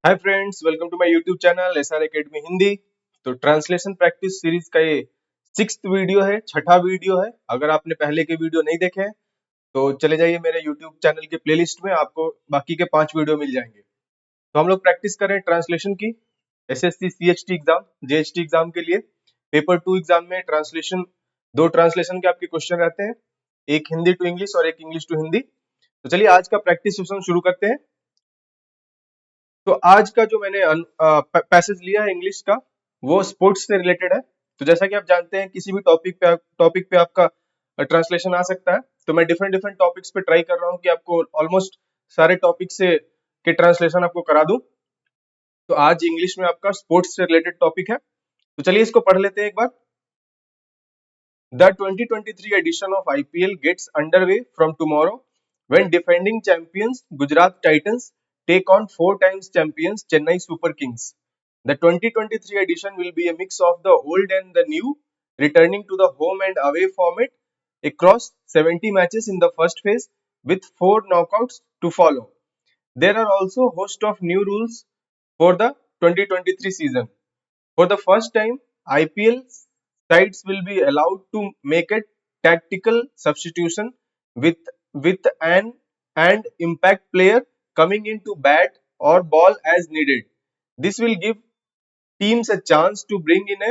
Hi friends, welcome to my YouTube channel SR academy Hindi. तो translation practice series का ये sixth video है, छठा वीडियो है। अगर आपने पहले के वीडियो नहीं देखे हैं तो चले जाइए मेरे यूट्यूब चैनल के प्लेलिस्ट में, आपको बाकी के 5 वीडियो मिल जाएंगे। तो हम लोग प्रैक्टिस करें ट्रांसलेशन की। एसएससी सीएचटी एग्जाम, जेएचटी एग्जाम के लिए पेपर 2 एग्जाम में ट्रांसलेशन, दो ट्रांसलेशन के आपके क्वेश्चन रहते हैं, एक हिंदी टू इंग्लिश और एक इंग्लिश टू हिंदी। तो चलिए आज का प्रैक्टिस सेशन शुरू करते हैं। तो आज का जो मैंने पैसेज लिया है इंग्लिश का, वो स्पोर्ट्स से रिलेटेड है। तो जैसा कि आप जानते हैं, किसी भी टॉपिक पे आपका ट्रांसलेशन आ सकता है। तो मैं डिफरेंट डिफरेंट टॉपिक्स पे ट्राई कर रहा हूँ कि आपको ऑलमोस्ट सारे टॉपिक से के ट्रांसलेशन आपको करा दूं। तो आज इंग्लिश में आपका स्पोर्ट्स से रिलेटेड टॉपिक है। तो चलिए इसको पढ़ लेते हैं एक बार। The 2023 edition of IPL gets underway from tomorrow when defending champions Gujarat Titans take on 4 times champions Chennai Super Kings. The 2023 edition will be a mix of the old and the new, returning to the home and away format across 70 matches in the first phase with 4 knockouts to follow. There are also a host of new rules for the 2023 season. For the first time, IPL sides will be allowed to make a tactical substitution with an and impact player coming in to bat or ball as needed. This will give teams a chance to bring in a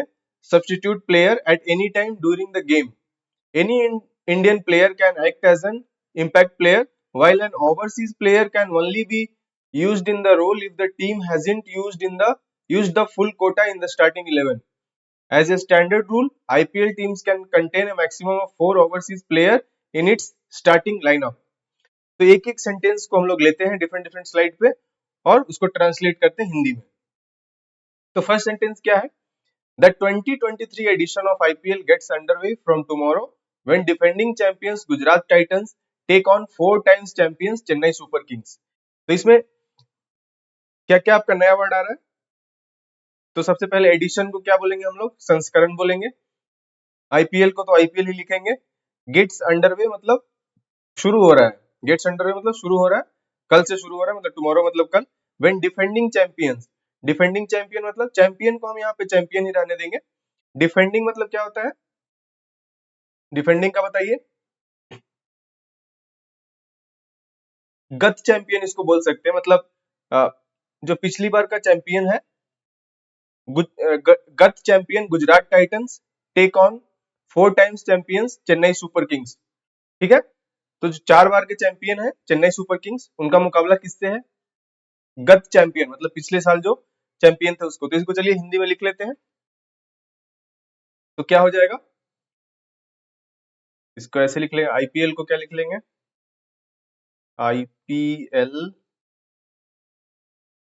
substitute player at any time during the game. Any Indian player can act as an impact player, while an overseas player can only be used in the role if the team hasn't used the full quota in the starting 11. As a standard rule, IPL teams can contain a maximum of 4 overseas player in its starting lineup. तो एक एक sentence को हम लोग लेते हैं different different slide पे और उसको ट्रांसलेट करते हैं हिंदी में। तो फर्स्ट सेंटेंस क्या है? The 2023 edition of IPL gets underway from tomorrow when defending champions Gujarat Titans take on 4 times champions Chennai Super Kings. तो इसमें क्या क्या आपका नया वर्ड आ रहा है? तो सबसे पहले एडिशन को क्या बोलेंगे हम लोग? संस्करण बोलेंगे। आईपीएल को तो आईपीएल ही लिखेंगे। गेट्स अंडरवे मतलब शुरू हो रहा है। गेट्स अंडरवे मतलब शुरू हो रहा है, कल से शुरू हो रहा है, मतलब टुमारो मतलब कल। When defending champions, defending champion मतलब चैंपियन को हम यहाँ पे चैंपियन ही रहने देंगे। डिफेंडिंग मतलब क्या होता है? डिफेंडिंग का बताइए। गत चैंपियन इसको बोल सकते हैं, मतलब जो पिछली बार का चैंपियन है। गत champion Gujarat titans take on 4 times champions Chennai super kings. ठीक है, तो जो 4 बार के चैंपियन है चेन्नई सुपर किंग्स, उनका मुकाबला किससे है? गत चैंपियन मतलब पिछले साल जो चैंपियन थे उसको। तो इसको चलिए हिंदी में लिख लेते हैं। तो क्या हो जाएगा? इसको ऐसे लिख लेंगे, आईपीएल को क्या लिख लेंगे? आईपीएल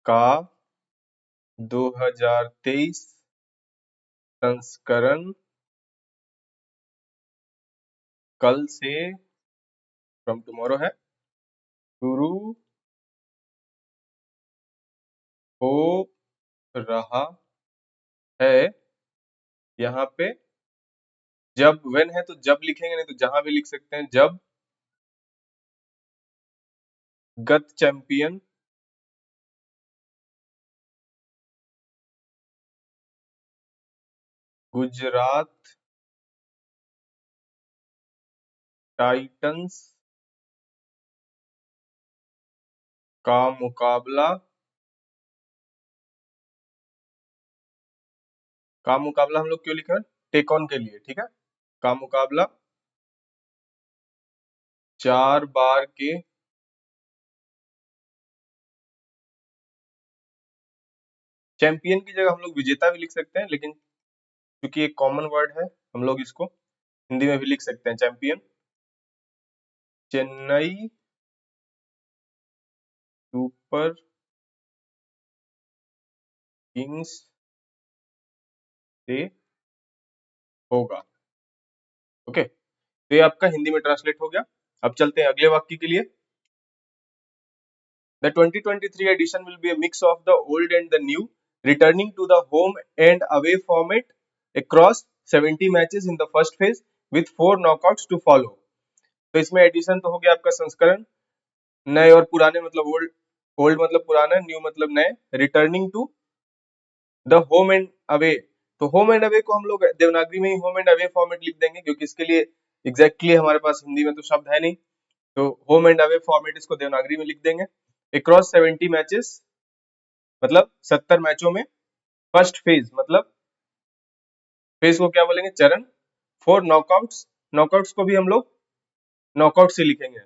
का 2023 संस्करण कल से, फ्रॉम टुमारो है, शुरू हो रहा है। यहाँ पे जब व्हेन है तो जब लिखेंगे, नहीं तो जहां भी लिख सकते हैं। जब गत चैंपियन गुजरात टाइटंस का मुकाबला हम लोग क्यों लिख रहे हैं? टेक ऑन के लिए, ठीक है। का मुकाबला 4 बार के चैंपियन की जगह हम लोग विजेता भी लिख सकते हैं, लेकिन क्योंकि एक कॉमन वर्ड है हम लोग इसको हिंदी में भी लिख सकते हैं। चैंपियन चेन्नई सुपर किंग्स से होगा। ओके, तो ये आपका हिंदी में ट्रांसलेट हो गया। अब चलते हैं अगले वाक्य के लिए। The 2023 edition will be a mix of the old and the new, returning to the home and away format across 70 matches in the first phase with 4 knockouts to follow. तो इसमें एडिशन तो हो गया आपका संस्करण, नए और पुराने मतलब ओल्ड ओल्ड मतलब पुराना, न्यू मतलब नए, returning to the home and away. तो होम एंड अवे को हम लोग देवनागरी में ही होम एंड अवे फॉर्मेट लिख देंगे, क्योंकि इसके लिए एग्जैक्टली हमारे पास हिंदी में तो शब्द है नहीं। तो होम एंड अवे फॉर्मेट इसको देवनागरी में लिख देंगे। अक्रॉस 70 मैचेस मतलब 70 मैचों में। फर्स्ट फेज मतलब फेज को क्या बोलेंगे, चरण। फोर नॉकआउट्स, नॉकआउट्स को भी हम लोग नॉकआउट से लिखेंगे,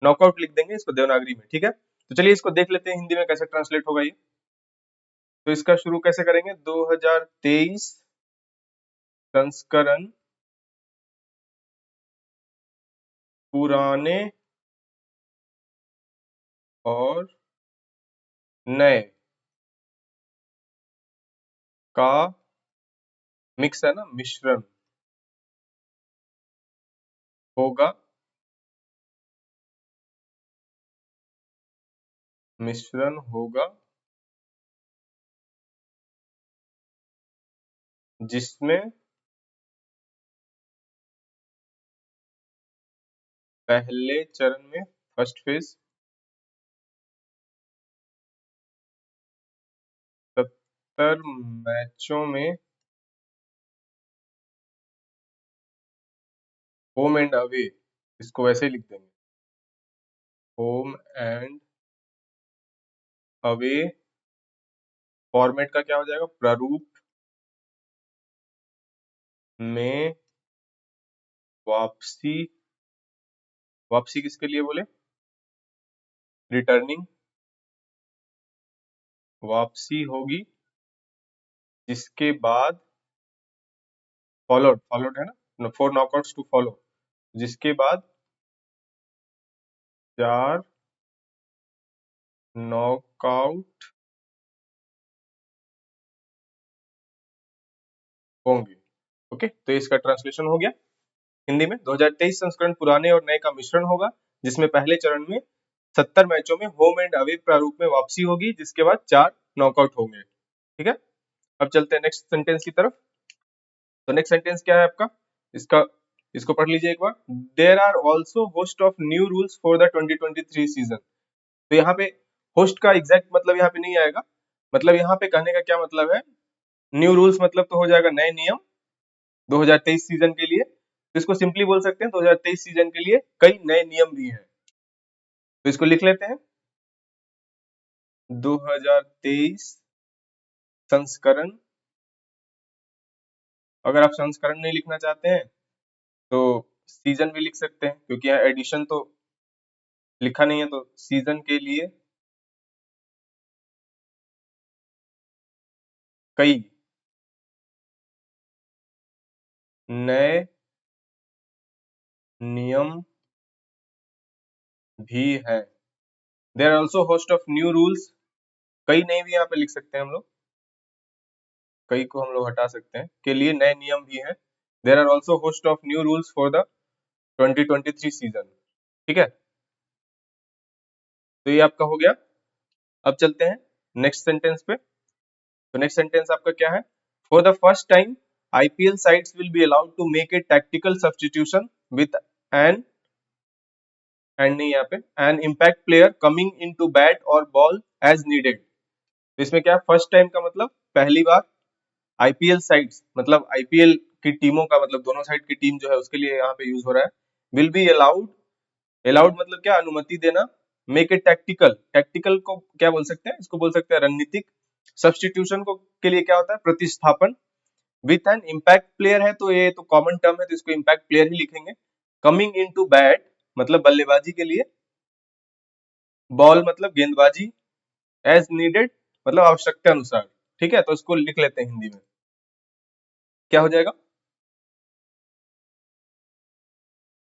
नॉकआउट लिख देंगे इसको देवनागरी में, ठीक है। तो चलिए इसको देख लेते हैं हिंदी में कैसे ट्रांसलेट होगा ये। तो इसका शुरू कैसे करेंगे, 2023 संस्करण पुराने और नए का मिक्स है ना, मिश्रण होगा, मिश्रण होगा जिसमें पहले चरण में फर्स्ट फेज 70 मैचों में होम एंड अवे, इसको वैसे ही लिख देंगे, होम एंड अवे फॉर्मेट का क्या हो जाएगा, प्रारूप में वापसी। वापसी किसके लिए बोले, रिटर्निंग, वापसी होगी जिसके बाद फॉलोड, फॉलोड है ना, फोर नॉकआउट्स टू फॉलो, जिसके बाद 4 नॉकआउट होंगे। ओके, तो इसका ट्रांसलेशन हो गया हिंदी में। 2023 संस्करण पुराने और नए का मिश्रण होगा, जिसमें पहले चरण में 70 मैचों में होम एंड अवे प्रारूप में वापसी होगी, जिसके बाद 4 नॉकआउट होंगे, ठीक है। अब चलते हैं नेक्स्ट सेंटेंस की तरफ। तो नेक्स्ट सेंटेंस क्या है आपका, इसका इसको पढ़ लीजिए एक बार। There are also host of new rules for the 2023 season. तो यहाँ पे होस्ट का एग्जैक्ट मतलब यहाँ पे नहीं आएगा, मतलब यहाँ पे कहने का क्या मतलब है, न्यू रूल्स मतलब तो हो जाएगा नए नियम 2023 सीजन के लिए। तो इसको सिंपली बोल सकते हैं 2023 सीजन के लिए कई नए नियम भी हैं। तो इसको लिख लेते हैं, 2023 संस्करण। अगर आप संस्करण नहीं लिखना चाहते हैं तो सीजन भी लिख सकते हैं, क्योंकि यहाँ एडिशन तो लिखा नहीं है, तो सीजन के लिए कई नए नियम भी हैं। There are also host of new rules, कई नहीं भी यहाँ पे लिख सकते हैं हम लोग, कई को हम लोग हटा सकते हैं, के लिए नए नियम भी हैं। There are also host of new rules for the 2023 season, ठीक है। तो ये आपका हो गया। अब चलते हैं नेक्स्ट सेंटेंस पे। तो नेक्स्ट सेंटेंस आपका क्या है, for the first time IPL sides will be allowed to make a tactical substitution with an, एंड नहीं यहाँ पे, an impact player coming into bat और बॉल एज नीडेड। तो इसमें क्या है, फर्स्ट टाइम का मतलब पहली बार, आईपीएल साइट्स मतलब आईपीएल की टीमों का मतलब दोनों साइड की टीम जो है उसके लिए यहाँ पे यूज हो रहा है। विल बी अलाउड, अलाउड मतलब क्या, अनुमति देना। मेक ए टैक्टिकल, टैक्टिकल को क्या बोल सकते हैं, इसको बोल सकते हैं रणनीतिक। सब्स्टिट्यूशन को के लिए क्या होता है, प्रतिस्थापन। विथ एन इम्पैक्ट प्लेयर है तो ये तो कॉमन टर्म है, तो इसको इम्पैक्ट प्लेयर ही लिखेंगे। कमिंग इनटू बैट मतलब बल्लेबाजी के लिए, बॉल मतलब गेंदबाजी, एज नीडेड मतलब आवश्यकता अनुसार, ठीक है। तो इसको लिख लेते हैं हिंदी में, क्या हो जाएगा,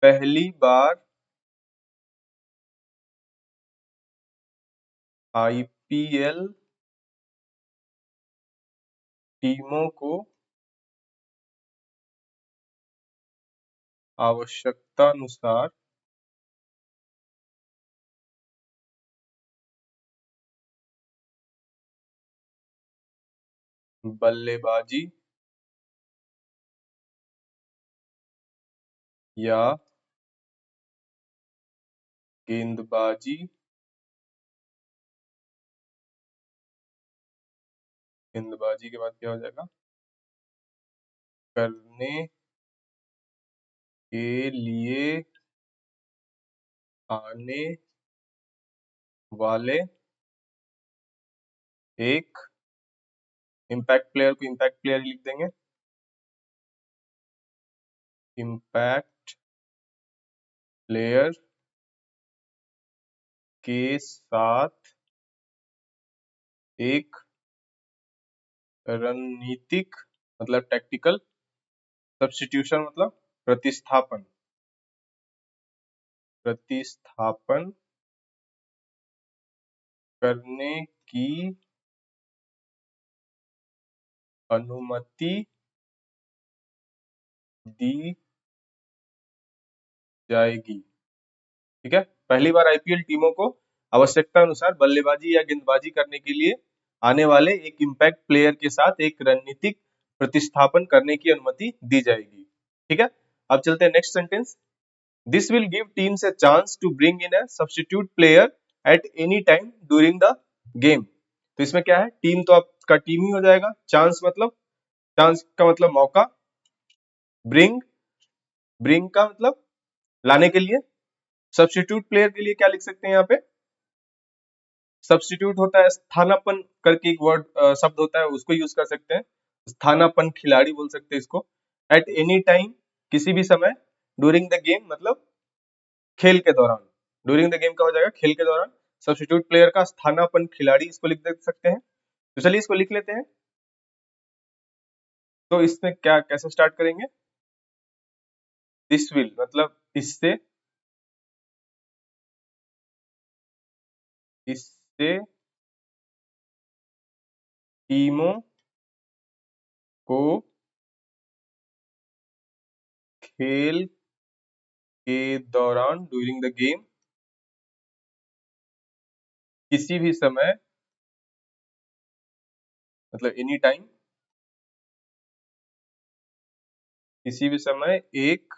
पहली बार आईपीएल टीमों को आवश्यकतानुसार बल्लेबाजी या गेंदबाजी गेंदबाजी के बाद क्या हो जाएगा? करने के लिए आने वाले एक इम्पैक्ट प्लेयर को इम्पैक्ट प्लेयर ही लिख देंगे। इम्पैक्ट प्लेयर के साथ एक रणनीतिक मतलब टैक्टिकल सब्स्टिट्यूशन मतलब प्रतिस्थापन करने की अनुमति दी जाएगी। ठीक है, पहली बार आईपीएल टीमों को आवश्यकता अनुसार बल्लेबाजी या गेंदबाजी करने के लिए आने वाले एक इम्पैक्ट प्लेयर के साथ एक रणनीतिक प्रतिस्थापन करने की अनुमति दी जाएगी। ठीक है, अब चलते हैं next sentence. This will give teams a chance to bring in a substitute player at any time during the game। तो इसमें क्या है, टीम तो आपका टीम ही हो जाएगा, चांस का मतलब मौका, ब्रिंग ब्रिंग का मतलब लाने के लिए, सब्स्टिट्यूट प्लेयर के लिए क्या लिख सकते हैं यहाँ पे, सब्स्टिट्यूट होता है स्थानापन्न करके एक वर्ड शब्द होता है, उसको यूज कर सकते हैं, स्थानापन्न खिलाड़ी बोल सकते हैं इसको। एट एनी टाइम किसी भी समय, ड्यूरिंग द गेम मतलब खेल के दौरान, ड्यूरिंग द गेम का हो जाएगा खेल के दौरान, सब्स्टिट्यूट प्लेयर का स्थानापन्न खिलाड़ी इसको लिख दे सकते हैं। तो चलिए इसको लिख लेते हैं। तो इसमें क्या कैसे स्टार्ट करेंगे, दिस विल मतलब इससे टीमों को खेल के दौरान ड्यूरिंग द गेम किसी भी समय मतलब एनी टाइम, किसी भी समय एक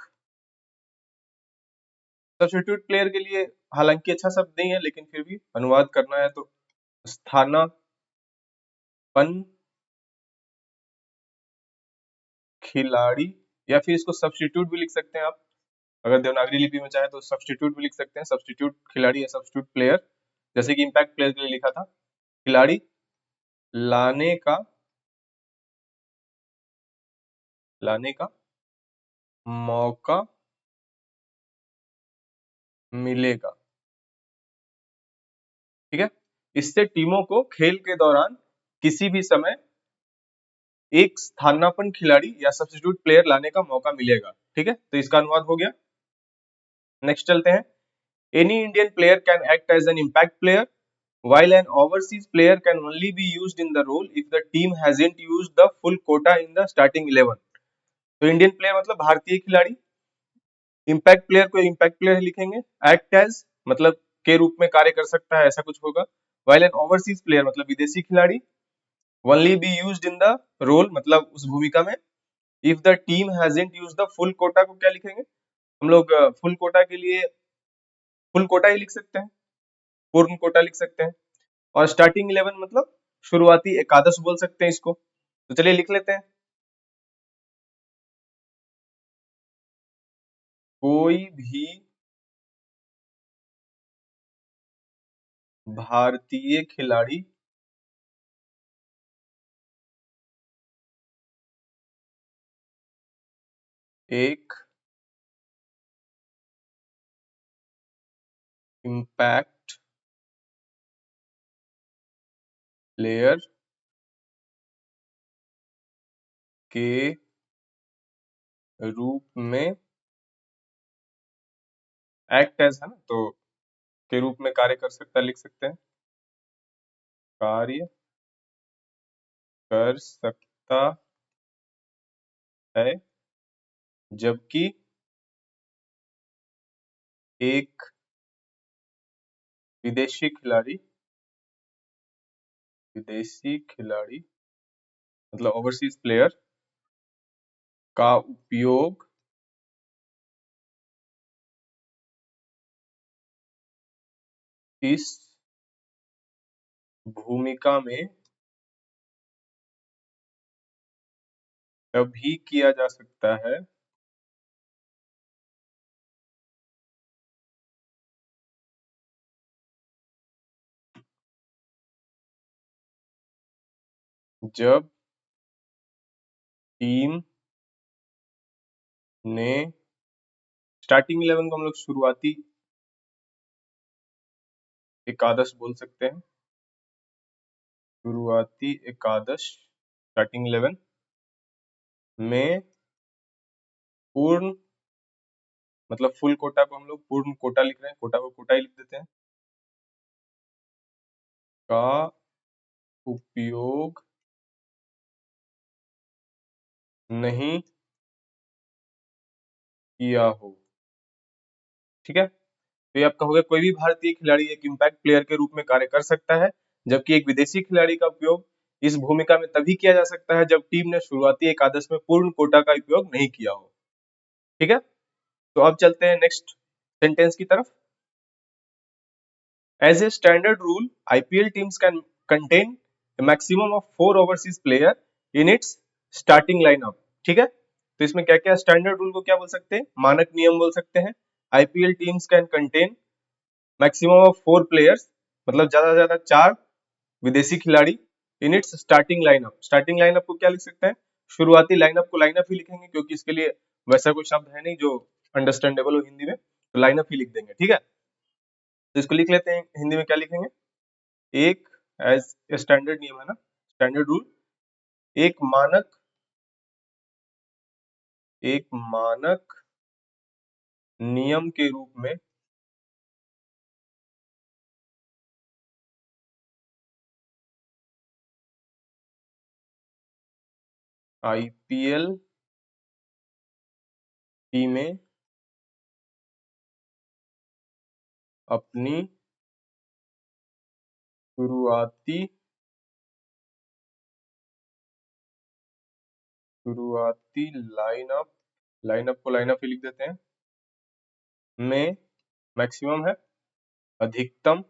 सब्स्टिट्यूट प्लेयर के लिए, हालांकि अच्छा शब्द नहीं है लेकिन फिर भी अनुवाद करना है तो स्थानापन्न खिलाड़ी, या फिर इसको सब्स्टिट्यूट भी लिख सकते हैं आप, अगर देवनागरी लिपि में चाहे तो सब्स्टिट्यूट भी लिख सकते हैं, सब्स्टिट्यूट खिलाड़ी या सब्स्टिट्यूट प्लेयर, जैसे कि इम्पैक्ट प्लेयर के लिए लिखा था, खिलाड़ी लाने का मौका मिलेगा। ठीक है, इससे टीमों को खेल के दौरान किसी भी समय एक स्थानापन्न खिलाड़ी या सब्स्टिट्यूट प्लेयर लाने का मौका मिलेगा। ठीक है, तो इसका अनुवाद हो गया। नेक्स्ट चलते हैं। Any Indian player can act as an impact player while an overseas player can only be used in the role if the team hasn't used the full quota in the starting 11। तो Indian player मतलब भारतीय खिलाड़ी, impact player को impact player लिखेंगे, act as मतलब के रूप में कार्य कर सकता है ऐसा कुछ होगा, while an overseas player मतलब विदेशी खिलाड़ी, only be used in the role मतलब उस भूमिका में, if the team hasn't used the full quota को क्या लिखेंगे हम लोग, फुल कोटा के लिए फुल कोटा ही लिख सकते हैं, पूर्ण कोटा लिख सकते हैं, और स्टार्टिंग 11 मतलब शुरुआती एकादश बोल सकते हैं इसको। तो चलिए लिख लेते हैं, कोई भी भारतीय खिलाड़ी एक इम्पैक्ट प्लेयर के रूप में, एक्ट एज है ना तो के रूप में कार्य कर सकता है लिख सकते हैं, कार्य कर सकता है, जबकि एक विदेशी खिलाड़ी मतलब ओवरसीज प्लेयर का उपयोग इस भूमिका में तभी किया जा सकता है जब टीम ने स्टार्टिंग 11 को हम लोग शुरुआती एकादश बोल सकते हैं। शुरुआती एकादश स्टार्टिंग 11 में पूर्ण मतलब फुल कोटा को हम लोग पूर्ण कोटा लिख रहे हैं, कोटा को कोटा ही लिख देते हैं, का उपयोग नहीं किया हो। ठीक है, तो ये आपका हो गया कोई भी भारतीय खिलाड़ी एक इम्पैक्ट प्लेयर के रूप में कार्य कर सकता है, जबकि एक विदेशी खिलाड़ी का उपयोग इस भूमिका में तभी किया जा सकता है जब टीम ने शुरुआती एकादश में पूर्ण कोटा का उपयोग नहीं किया हो। ठीक है, तो अब चलते हैं नेक्स्ट सेंटेंस की तरफ। As a standard rule, IPL teams can contain a maximum of 4 overseas player in its starting lineup। ठीक है, तो इसमें क्या क्या स्टैंडर्ड रूल को क्या बोल सकते हैं, मानक नियम बोल सकते हैं। IPL teams can contain maximum of 4 players, मतलब ज्यादा से ज्यादा 4 विदेशी खिलाड़ी in its starting lineup. Starting lineup को क्या लिख सकते हैं, शुरुआती लाइनअप को लाइनअप ही लिखेंगे, क्योंकि इसके लिए वैसा कोई शब्द है नहीं जो अंडरस्टैंडेबल हो हिंदी में, तो लाइनअप ही लिख देंगे। ठीक है, तो इसको लिख लेते हैं, हिंदी में क्या लिखेंगे, एक एज स्टैंडर्ड नियम है ना, स्टैंडर्ड रूल, एक मानक, एक मानक नियम के रूप में आईपीएल टीमें अपनी शुरुआती लाइनअप, लाइनअप को लाइनअप ही लिख देते हैं, में मैक्सिमम है, अधिकतम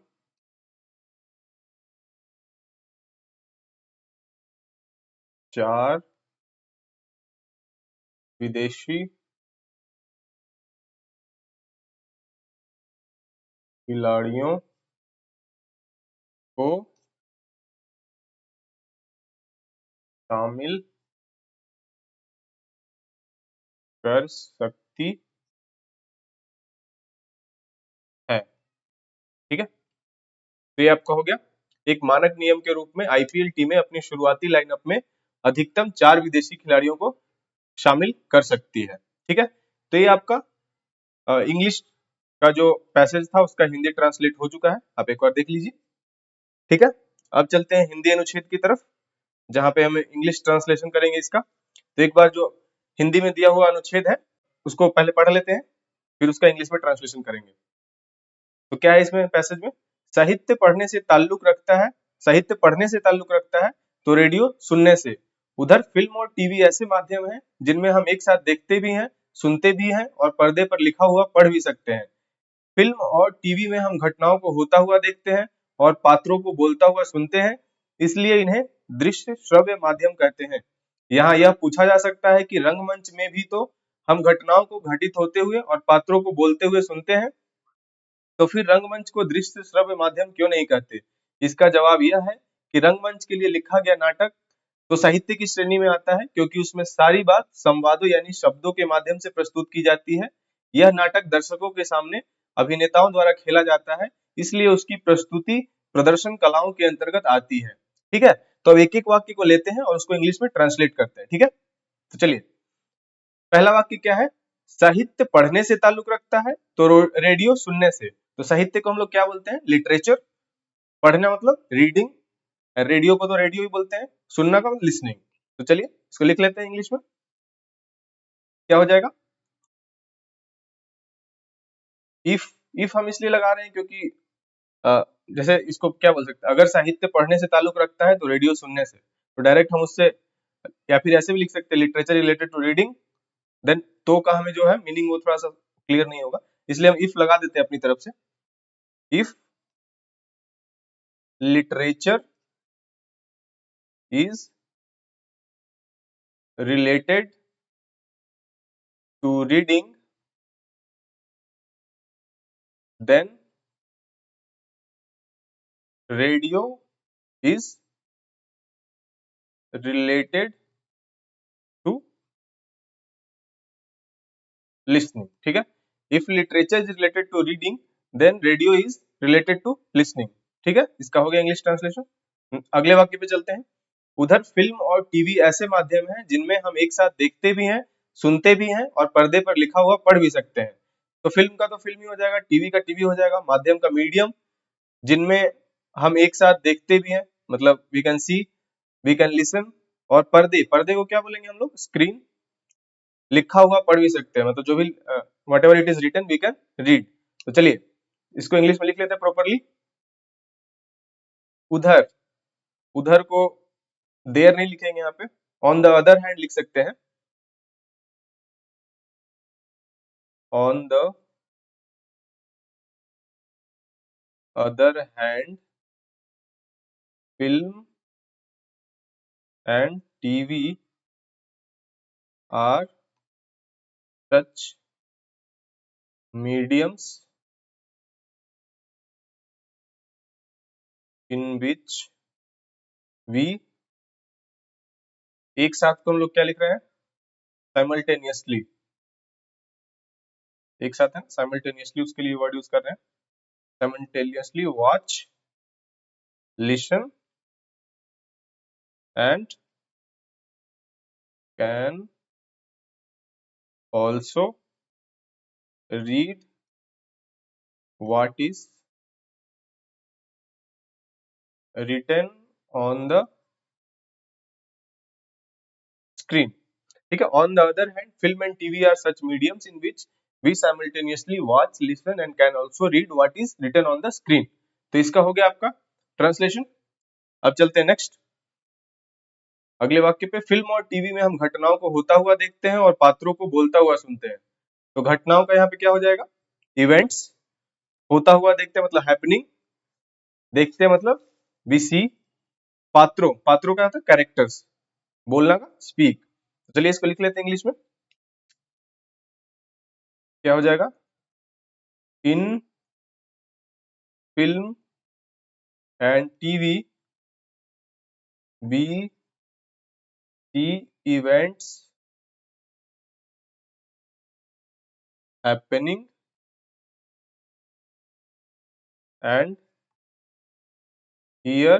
4 विदेशी खिलाड़ियों को शामिल कर सकती है। ठीक है, तो ये आपका हो गया, एक मानक नियम के रूप में आईपीएल टीमें अपनी शुरुआती लाइनअप में अधिकतम 4 विदेशी खिलाड़ियों को शामिल कर सकती है। ठीक है, तो ये आपका इंग्लिश का जो पैसेज था उसका हिंदी ट्रांसलेट हो चुका है, आप एक बार देख लीजिए। ठीक है, अब चलते हैं हिंदी अनुच्छेद की तरफ, जहां पे हम इंग्लिश ट्रांसलेशन करेंगे इसका। तो एक बार जो हिंदी में दिया हुआ अनुच्छेद है उसको पहले पढ़ लेते हैं, फिर उसका इंग्लिश में ट्रांसलेशन करेंगे। तो क्या है इसमें पैसेज में, साहित्य पढ़ने से ताल्लुक रखता है, साहित्य पढ़ने से ताल्लुक रखता है तो रेडियो सुनने से। उधर फिल्म और टीवी ऐसे माध्यम हैं जिनमें हम एक साथ देखते भी हैं, सुनते भी हैं और पर्दे पर लिखा हुआ पढ़ भी सकते हैं। फिल्म और टीवी में हम घटनाओं को होता हुआ देखते हैं और पात्रों को बोलता हुआ सुनते हैं, इसलिए इन्हें दृश्य श्रव्य माध्यम कहते हैं। यहाँ यह पूछा जा सकता है कि रंगमंच में भी तो हम घटनाओं को घटित होते हुए और पात्रों को बोलते हुए सुनते हैं, तो फिर रंगमंच को दृश्य श्रव्य माध्यम क्यों नहीं कहते। इसका जवाब यह है कि रंगमंच के लिए लिखा गया नाटक तो साहित्य की श्रेणी में आता है, क्योंकि उसमें सारी बात संवादों यानी शब्दों के माध्यम से प्रस्तुत की जाती है। यह नाटक दर्शकों के सामने अभिनेताओं द्वारा खेला जाता है, इसलिए उसकी प्रस्तुति प्रदर्शन कलाओं के अंतर्गत आती है। ठीक है, तो अब एक एक वाक्य को लेते हैं और उसको इंग्लिश में ट्रांसलेट करते हैं। ठीक है, तो चलिए, पहला वाक्य क्या है, साहित्य पढ़ने से ताल्लुक रखता है तो रेडियो सुनने से। तो साहित्य को हम लोग क्या बोलते हैं, लिटरेचर, पढ़ना मतलब रीडिंग, रेडियो को तो रेडियो ही बोलते हैं, सुनना का मतलब लिसनिंग। तो चलिए इसको लिख लेते हैं इंग्लिश में, क्या हो जाएगा, इफ, इफ हम इसलिए लगा रहे हैं क्योंकि अ, जैसे इसको क्या बोल सकते हैं, अगर साहित्य पढ़ने से ताल्लुक रखता है तो रेडियो सुनने से, तो डायरेक्ट हम उससे, या फिर ऐसे भी लिख सकते हैं literature related to reading, then तो का हमें जो है मीनिंग वो थोड़ा सा क्लियर नहीं होगा, इसलिए हम इफ लगा देते हैं अपनी तरफ से। If literature is related to reading, then radio is related to listening. ठीक है, if literature is related to reading, then radio is related to listening. ठीक है, इसका हो गया इंग्लिश ट्रांसलेशन। अगले वाक्य पे चलते हैं। उधर फिल्म और टीवी ऐसे माध्यम हैं जिनमें हम एक साथ देखते भी हैं, सुनते भी हैं और पर्दे पर लिखा हुआ पढ़ भी सकते हैं। तो फिल्म का तो फिल्म ही हो जाएगा, टीवी का टीवी हो जाएगा, माध्यम का मीडियम, जिनमें हम एक साथ देखते भी हैं, मतलब we can see, we can listen, और पर्दे, पर्दे को क्या बोलेंगे हम लोग, स्क्रीन, लिखा हुआ पढ़ भी सकते हैं, मतलब जो भी whatever it is written we can read. तो चलिए इसको इंग्लिश में लिख लेते हैं प्रॉपरली। उधर, उधर को देयर नहीं लिखेंगे यहाँ पे, ऑन द अदर हैंड लिख सकते हैं, on the other hand film and TV are such mediums in which we, एक साथ को हम लोग क्या लिख रहे हैं, साइमल्टेनियसली, एक साथ है, साइमल्टेनियसली उसके लिए वर्ड यूज कर रहे हैं, simultaneously watch, listen and can also read what is written on the screen. ठीक है, on the other hand film and TV are such mediums in which we simultaneously watch, listen and can also read what is written on the screen. तो इसका हो गया आपका translation. अब चलते हैं नेक्स्ट अगले वाक्य पे। फिल्म और टीवी में हम घटनाओं को होता हुआ देखते हैं और पात्रों को बोलता हुआ सुनते हैं। तो घटनाओं का यहाँ पे क्या हो जाएगा, इवेंट्स, होता हुआ देखते हैं मतलब हैपनिंग, देखते हैं मतलब वी सी, पात्रों, पात्रों का होता है कैरेक्टर्स, बोलना का स्पीक। चलिए इसको लिख लेते हैं इंग्लिश में, क्या हो जाएगा, in film and TV we see events happening and hear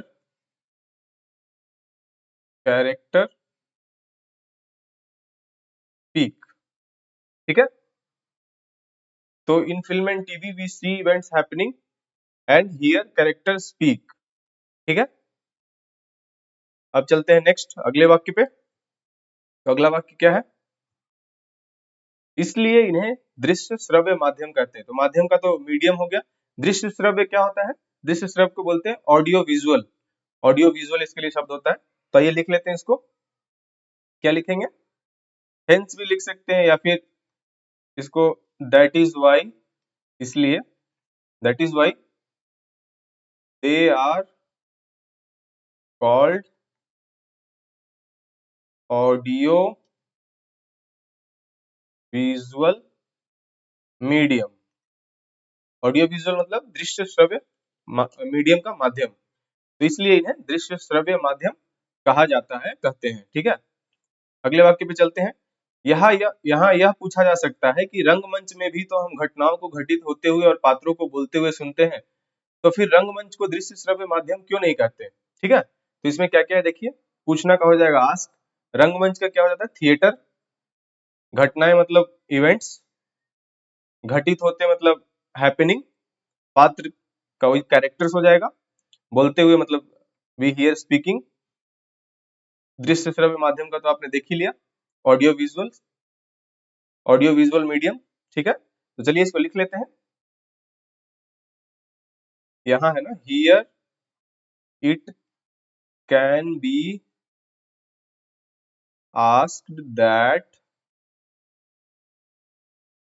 character speak. ठीक है, तो in film and TV we see events happening and hear character speak. ठीक है, अब चलते हैं नेक्स्ट अगले वाक्य पे। तो अगला वाक्य क्या है, इसलिए इन्हें दृश्य श्रव्य माध्यम कहते हैं। तो माध्यम का तो मीडियम हो गया, दृश्य श्रव्य क्या होता है, दृश्य श्रव्य को बोलते हैं ऑडियो विजुअल, ऑडियो विजुअल इसके लिए शब्द होता है। तो ये लिख लेते हैं इसको, क्या लिखेंगे, हेंस भी लिख सकते हैं या फिर इसको दैट इज वाई, इसलिए that is why they are called audio visual medium. Audio visual मतलब दृश्य श्रव्य मीडियम का माध्यम, तो इसलिए इन्हें दृश्य श्रव्य माध्यम कहा जाता है, कहते हैं। ठीक है, अगले वाक्य पे चलते हैं। यहाँ यह पूछा जा सकता है कि रंगमंच में भी तो हम घटनाओं को घटित होते हुए और पात्रों को बोलते हुए सुनते हैं, तो फिर रंगमंच को दृश्य श्रव्य माध्यम क्यों नहीं कहते। ठीक है, तो इसमें क्या क्या है देखिए, पूछना का हो जाएगा आस्क, रंगमंच का क्या हो जाता है, थिएटर, घटनाएं मतलब इवेंट्स, घटित होते मतलब हैपनिंग, पात्र का वही कैरेक्टर्स हो जाएगा, बोलते हुए मतलब वी हियर स्पीकिंग, दृश्य श्रव्य माध्यम का तो आपने देख ही लिया, audio visual, audio visual medium. ठीक है, तो चलिए इसको लिख लेते हैं, यहाँ है ना, here it can be asked that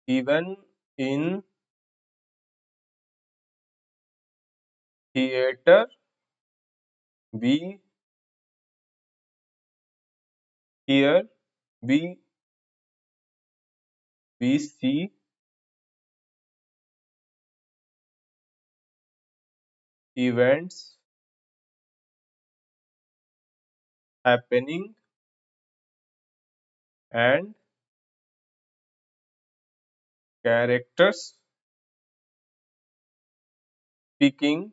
even in theatre we hear we see events happening and characters speaking।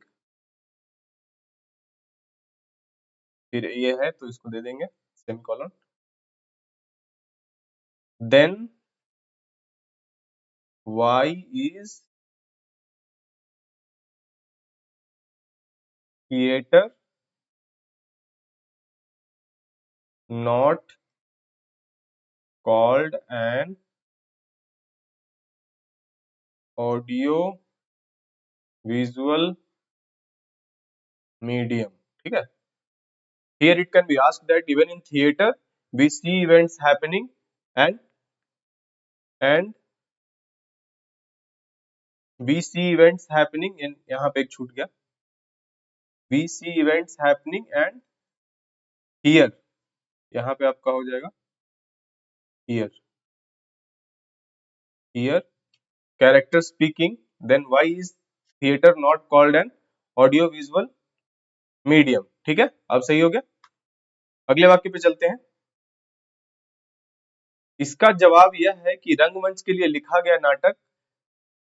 फिर ये है तो इसको दे देंगे semicolon. then why is theater not called an audio visual medium। ठीक है। here it can be asked that even in theater we see events happening and and we see events happening in, यहाँ पे एक छूट गया, we see events happening and here, यहाँ पे आपका हो जाएगा here, here character speaking। then why is theater not called an audio visual medium। ठीक है, अब सही हो गया। अगले वाक्य पे चलते हैं। इसका जवाब यह है कि रंगमंच के लिए लिखा गया नाटक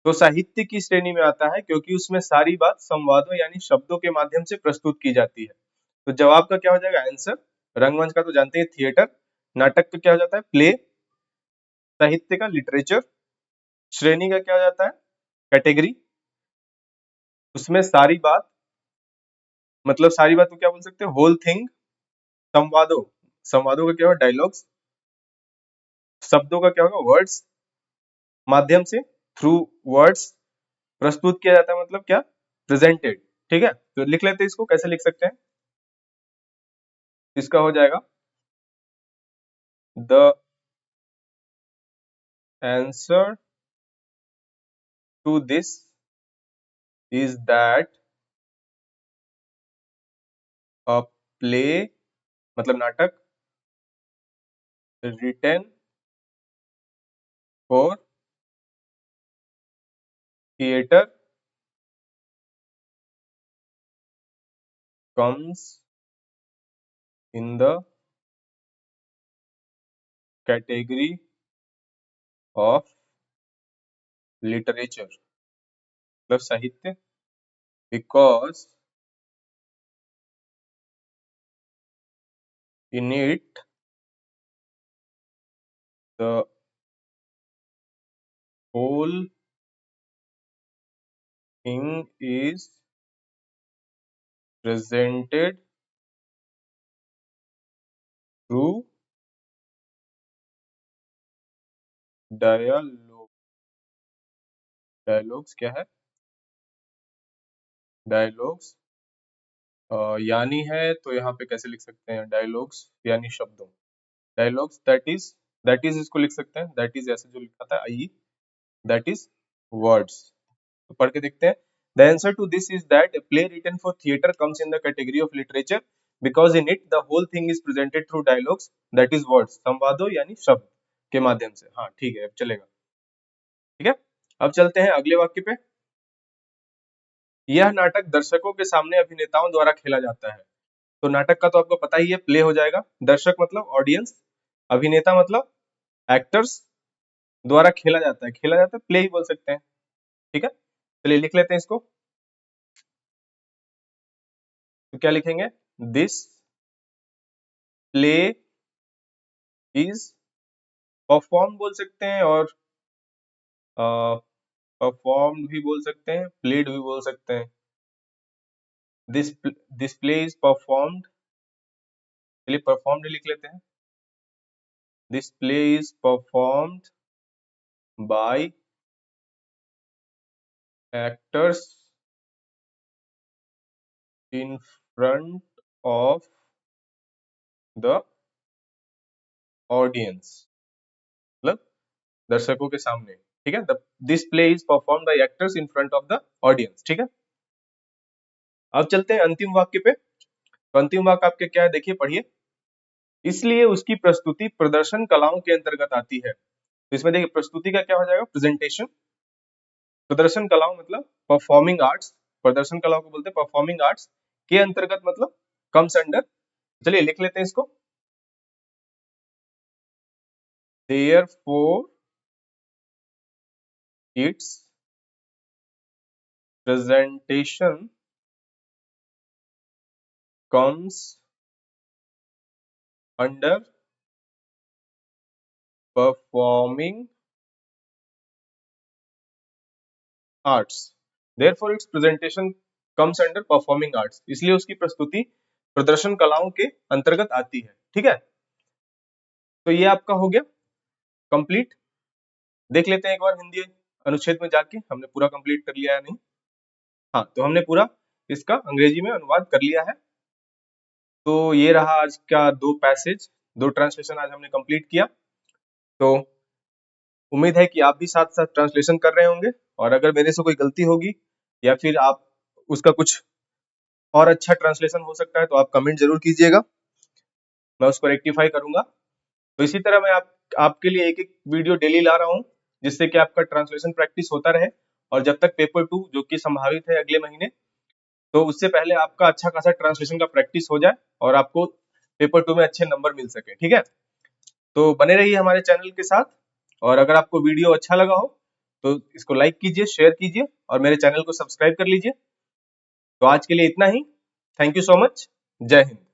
तो साहित्य की श्रेणी में आता है क्योंकि उसमें सारी बात संवादों यानी शब्दों के माध्यम से प्रस्तुत की जाती है। तो जवाब का क्या हो जाएगा आंसर। रंगमंच का तो जानते हैं थिएटर, नाटक का क्या हो जाता है प्ले, साहित्य का लिटरेचर, श्रेणी का क्या हो जाता है कैटेगरी, उसमें सारी बात मतलब सारी बात को क्या बोल सकते हैं होल थिंग, संवादों, संवादों का क्या होगा डायलॉग्स, शब्दों का क्या होगा वर्ड्स, माध्यम से थ्रू वर्ड्स प्रस्तुत किया जाता है मतलब क्या प्रेजेंटेड। ठीक है, तो लिख लेते हैं इसको, कैसे लिख सकते हैं। इसका हो जाएगा the answer to this is that a play मतलब नाटक written for theater comes in the category of literature मतलब साहित्य because in it the whole thing is presented through dialogue। Dialogues क्या है डायलॉग्स यानी है तो यहाँ पे कैसे लिख सकते हैं डायलॉग्स यानी शब्दों, डायलॉग्स दैट इज इसको लिख सकते हैं दैट इज ऐसे जो लिखा था आई दैट इज वर्ड्स। तो पढ़ के देखते हैं। The answer to this is that play written for theatre comes in the category of literature because in it the whole thing is presented through dialogues that is words संवादों यानी शब्द के माध्यम से। हाँ ठीक है अब चलेगा। ठीक है, अब चलते हैं अगले वाक्य पे। यह नाटक दर्शकों के सामने अभिनेताओं द्वारा खेला जाता है। तो नाटक का तो आपको पता ही है प्ले हो जाएगा, दर्शक मतलब ऑडियंस, अभिनेता मतलब एक्टर्स, द्वारा खेला जाता है, खेला जाता है प्ले ही बोल सकते हैं। ठीक है, चलिए लिख लेते हैं इसको। तो क्या लिखेंगे दिस प्ले इज परफॉर्म बोल सकते हैं और परफॉर्म्ड भी बोल सकते हैं, प्लेड भी बोल सकते हैं। This this play is performed, चलिए परफॉर्म्ड लिख लेते हैं। This play is performed by actors in front of the audience मतलब दर्शकों के सामने। ठीक है, this play is perform by actors in front of the audience. ठीक है, अब चलते हैं अंतिम वाक्य पे। तो अंतिम वाक्य आपके क्या है देखिए पढ़िए। इसलिए उसकी प्रस्तुति प्रदर्शन कलाओं के अंतर्गत आती है। तो इसमें देखिए प्रस्तुति का क्या हो जाएगा, प्रेजेंटेशन। प्रदर्शन कलाओं मतलब परफॉर्मिंग आर्ट्स, प्रदर्शन कलाओं को बोलते हैं परफॉर्मिंग आर्ट्स के अंतर्गत मतलब कम्स अंडर। चलिए लिख लेते हैं इसको, therefore its presentation comes under performing arts। therefore its presentation comes under performing arts, इसलिए उसकी प्रस्तुति प्रदर्शन कलाओं के अंतर्गत आती है। ठीक है, तो ये आपका हो गया कंप्लीट। देख लेते हैं एक बार हिंदी अनुच्छेद में जाके हमने पूरा कंप्लीट कर लिया है नहीं। हाँ, तो हमने पूरा इसका अंग्रेजी में अनुवाद कर लिया है। तो ये रहा आज का दो पैसेज, दो ट्रांसलेशन आज हमने कंप्लीट किया। तो उम्मीद है कि आप भी साथ साथ ट्रांसलेशन कर रहे होंगे, और अगर मेरे से कोई गलती होगी या फिर आप उसका कुछ और अच्छा ट्रांसलेशन हो सकता है तो आप कमेंट जरूर कीजिएगा, मैं उसको रेक्टिफाई करूंगा। तो इसी तरह मैं आपके लिए एक एक वीडियो डेली ला रहा हूँ, जिससे कि आपका ट्रांसलेशन प्रैक्टिस होता रहे, और जब तक पेपर 2 जो कि संभावित है अगले महीने, तो उससे पहले आपका अच्छा खासा ट्रांसलेशन का प्रैक्टिस हो जाए और आपको पेपर 2 में अच्छे नंबर मिल सके। ठीक है, तो बने रहिए हमारे चैनल के साथ, और अगर आपको वीडियो अच्छा लगा हो तो इसको लाइक कीजिए, शेयर कीजिए और मेरे चैनल को सब्सक्राइब कर लीजिए। तो आज के लिए इतना ही। Thank you so much. जय हिंद।